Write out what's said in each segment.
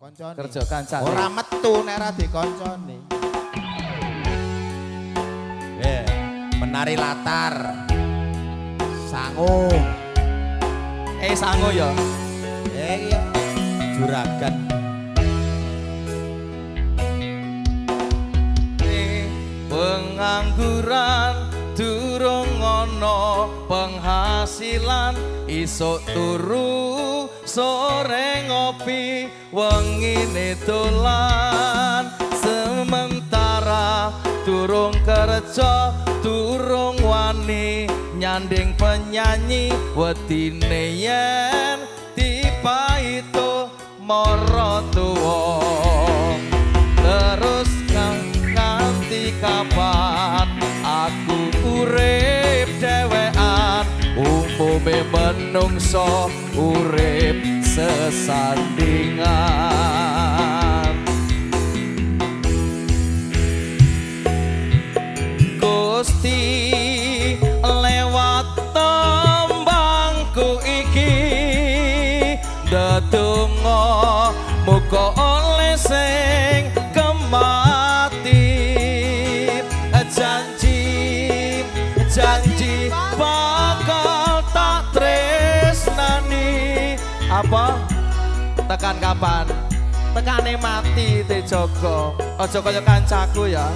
koncone. Kerja kancane. Ora metu nek ora dikoncone. Menari latar. Sangu. Sangu ya. Iya. Juragan. Pengangguran durung ana penghasilan isuk turu sore ngopi wengine dolan sementara durung kerja durung wani nyanding penyanyi wedine yen dipaito mara tuwa terus nganti kapan aku urip dhewean umume menungso urip sesandingan Gusti lewat tembangku iki ndedonga muga oleh sing kemati janji bakal tak tresnani apa tekan kapan tekane mati te Joko aja kaya kancaku ya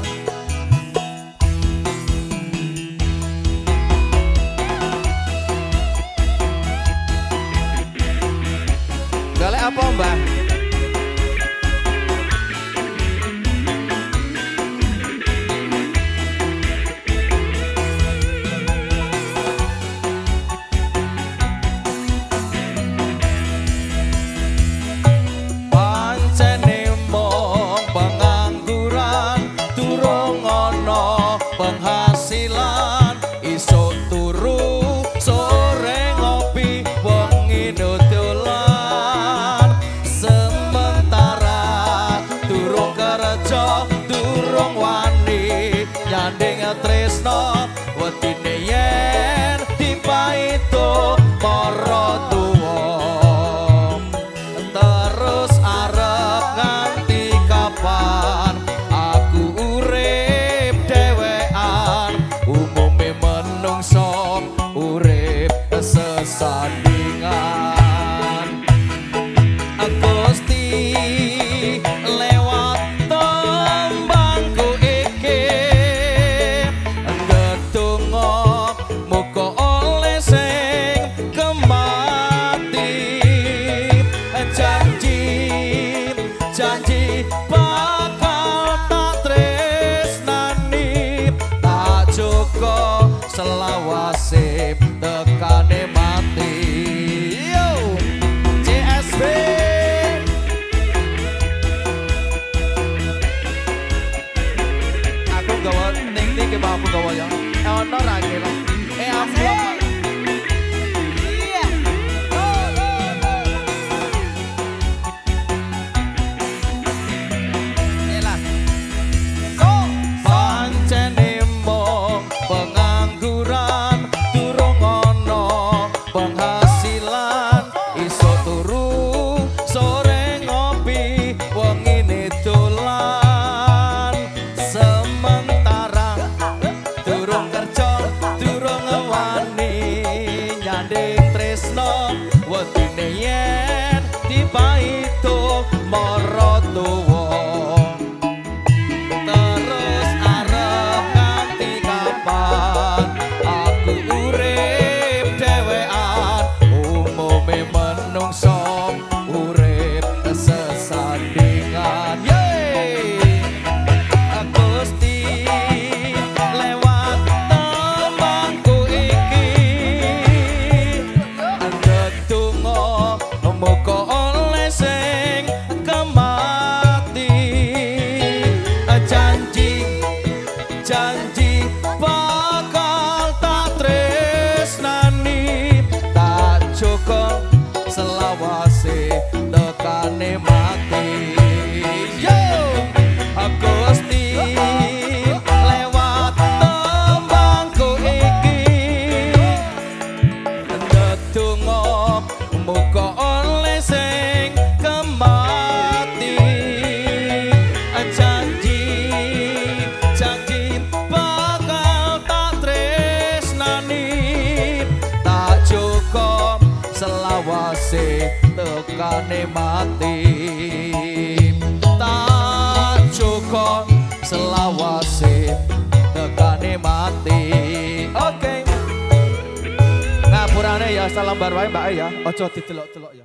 golek apa mbah penghasilan isuk turu sore ngopi wengi dodolan sementara durung kerja durung wani nyanding tresno wedine yen dipaito para tuwa terus arep nganti kapan aku urip umume menungso urip sesandingan Gusti lewat tembangku iki ndedonga muga oleh sing kemati janji bakal tak tresnani tak cukup selawase tekane mati yo CSB aku gawa ting-ting ke bapak gawa ya ono ra kira amplop iya selawase tekane mati tak cukup selawase tekane mati. Oke ngapurane ya salam bar wae mbak ya, ojo didelok-delok ya.